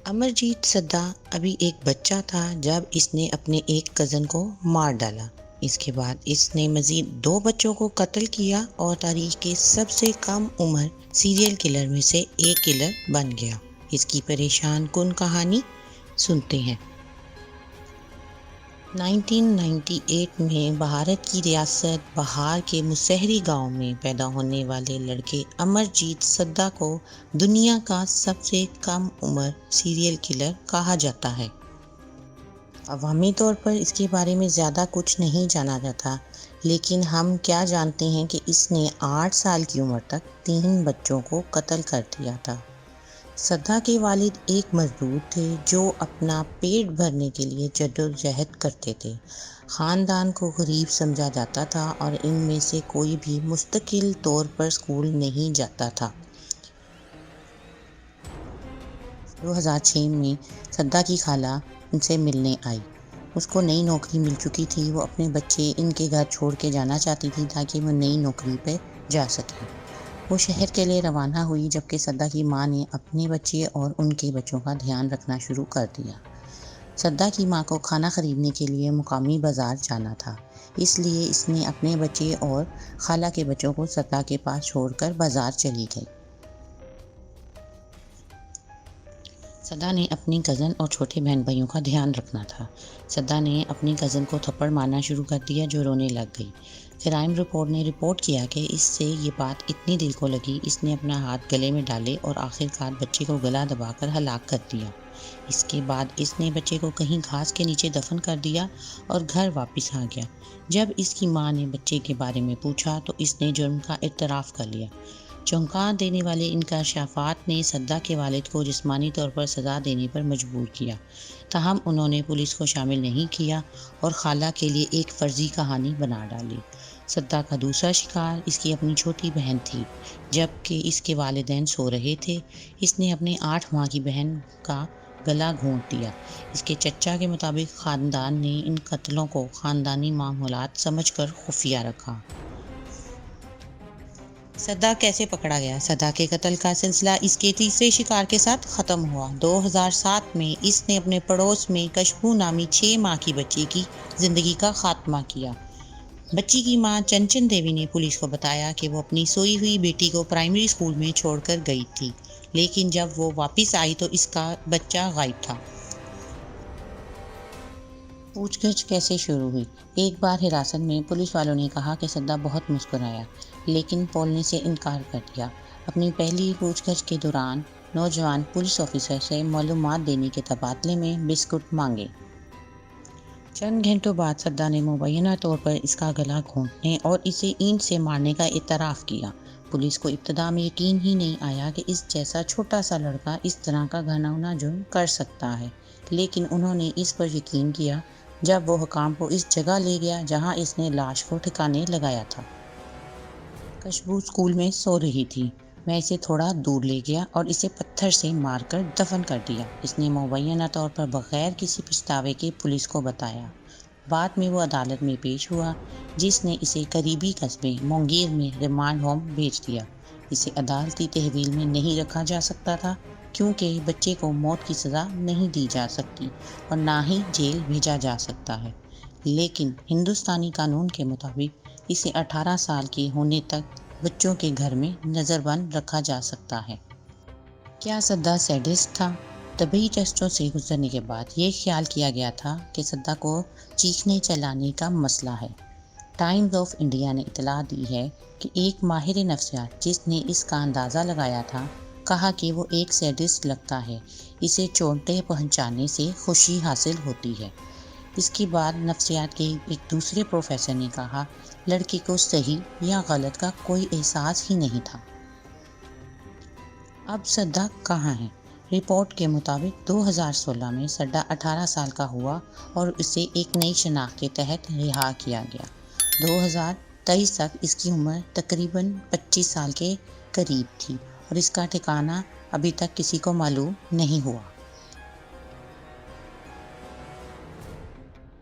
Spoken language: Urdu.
امرجیت سدھا ابھی ایک بچہ تھا جب اس نے اپنے ایک کزن کو مار ڈالا۔ اس کے بعد اس نے مزید 2 بچوں کو قتل کیا اور تاریخ کے سب سے کم عمر سیریل کلر میں سے ایک کلر بن گیا۔ اس کی پریشان کن کہانی سنتے ہیں۔ 1998 میں بھارت کی ریاست بہار کے مسہری گاؤں میں پیدا ہونے والے لڑکے امرجیت سدھا کو دنیا کا سب سے کم عمر سیریل کلر کہا جاتا ہے۔ عوامی طور پر اس کے بارے میں زیادہ کچھ نہیں جانا جاتا، لیکن ہم کیا جانتے ہیں کہ اس نے 8 سال کی عمر تک 3 بچوں کو قتل کر دیا تھا۔ سدھا کے والد ایک مزدور تھے جو اپنا پیٹ بھرنے کے لیے جدوجہد کرتے تھے۔ خاندان کو غریب سمجھا جاتا تھا اور ان میں سے کوئی بھی مستقل طور پر اسکول نہیں جاتا تھا۔ 2006 میں سدھا کی خالہ ان سے ملنے آئی۔ اس کو نئی نوکری مل چکی تھی۔ وہ اپنے بچے ان کے گھر چھوڑ کے جانا چاہتی تھی تاکہ وہ نئی نوکری پہ جا سکے۔ وہ شہر کے لیے روانہ ہوئی، جبکہ سدھا کی ماں نے اپنے بچے اور ان کے بچوں کا دھیان رکھنا شروع کر دیا۔ سدھا کی ماں کو کھانا خریدنے کے لیے مقامی بازار جانا تھا، اس لیے اس نے اپنے بچے اور خالہ کے بچوں کو سدھا کے پاس چھوڑ کر بازار چلی گئی۔ سدھا نے اپنی کزن اور چھوٹے بہن بھائیوں کا دھیان رکھنا تھا۔ سدھا نے اپنی کزن کو تھپڑ مارنا شروع کر دیا جو رونے لگ گئی۔ کرائم رپورٹ نے رپورٹ کیا کہ اس سے یہ بات اتنی دل کو لگی، اس نے اپنا ہاتھ گلے میں ڈالے اور آخرکار بچے کو گلا دبا کر ہلاک کر دیا۔ اس کے بعد اس نے بچے کو کہیں گھاس کے نیچے دفن کر دیا اور گھر واپس آ گیا۔ جب اس کی ماں نے بچے کے بارے میں پوچھا تو اس نے جرم کا اعتراف کر لیا۔ چونکا دینے والے انکشافات نے سدھا کے والد کو جسمانی طور پر سزا دینے پر مجبور کیا، تاہم انہوں نے پولیس کو شامل نہیں کیا اور خالہ کے لیے ایک فرضی کہانی بنا ڈالی۔ سدھا کا دوسرا شکار اس کی اپنی چھوٹی بہن تھی۔ جبکہ اس کے والدین سو رہے تھے، اس نے اپنے 8 ماہ کی بہن کا گلا گھونٹ دیا۔ اس کے چچا کے مطابق خاندان نے ان قتلوں کو خاندانی معاملات سمجھ کر خفیہ رکھا۔ سدھا کیسے پکڑا گیا؟ سدھا کے قتل کا سلسلہ اس کے تیسرے شکار کے ساتھ ختم ہوا۔ 2007 میں اس نے اپنے پڑوس میں کشبو نامی 6 ماہ کی بچی کی زندگی کا خاتمہ کیا۔ بچی کی ماں چنچن دیوی نے پولیس کو بتایا کہ وہ اپنی سوئی ہوئی بیٹی کو پرائمری اسکول میں چھوڑ کر گئی تھی، لیکن جب وہ واپس آئی تو اس کا بچہ غائب تھا۔ پوچھ گچھ کیسے شروع ہوئی؟ ایک بار حراست میں پولیس والوں نے کہا کہ سدھا بہت مسکرایا، لیکن بولنے سے انکار کر دیا۔ اپنی پہلی پوچھ گچھ کے دوران نوجوان پولیس آفیسر سے معلومات دینے کے تبادلے میں بسکٹ مانگے۔ چند گھنٹوں بعد سدھا نے مبینہ طور پر اس کا گلا گھونٹنے اور اسے اینٹ سے مارنے کا اعتراف کیا۔ پولیس کو ابتدا میں یقین ہی نہیں آیا کہ اس جیسا چھوٹا سا لڑکا اس طرح کا گھناؤنا جرم کر سکتا ہے، لیکن انہوں نے اس پر یقین کیا جب وہ حکام کو اس جگہ لے گیا جہاں اس نے لاش کو ٹھکانے لگایا تھا۔ کشبو اسکول میں سو رہی تھی۔ میں اسے تھوڑا دور لے گیا اور اسے پتھر سے مار کر دفن کر دیا، اس نے مبینہ طور پر بغیر کسی پچھتاوے کے پولیس کو بتایا۔ بعد میں وہ عدالت میں پیش ہوا، جس نے اسے قریبی قصبے مونگیر میں ریمانڈ ہوم بھیج دیا۔ اسے عدالتی تحویل میں نہیں رکھا جا سکتا تھا کیونکہ بچے کو موت کی سزا نہیں دی جا سکتی اور نہ ہی جیل بھیجا جا سکتا ہے، لیکن ہندوستانی قانون کے مطابق اسے 18 سال کے ہونے تک بچوں کے گھر میں نظر بند رکھا جا سکتا ہے۔ کیا سدھا سیڈسٹ تھا؟ طبی ٹیسٹوں سے گزرنے کے بعد یہ خیال کیا گیا تھا کہ سدھا کو چیخنے چلانے کا مسئلہ ہے۔ ٹائمز آف انڈیا نے اطلاع دی ہے کہ ایک ماہر نفسیات جس نے اس کا اندازہ لگایا تھا، کہا کہ وہ ایک سیڈسٹ لگتا ہے، اسے چوٹیں پہنچانے سے خوشی حاصل ہوتی ہے۔ اس کے بعد نفسیات کے ایک دوسرے پروفیسر نے کہا، لڑکے کو صحیح یا غلط کا کوئی احساس ہی نہیں تھا۔ اب سدھا کہاں ہے؟ رپورٹ کے مطابق 2016 میں سدھا 18 سال کا ہوا اور اسے ایک نئی شناخت کے تحت رہا کیا گیا۔ 2023 تک اس کی عمر تقریباً 25 سال کے قریب تھی اور اس کا ٹھکانہ ابھی تک کسی کو معلوم نہیں ہوا۔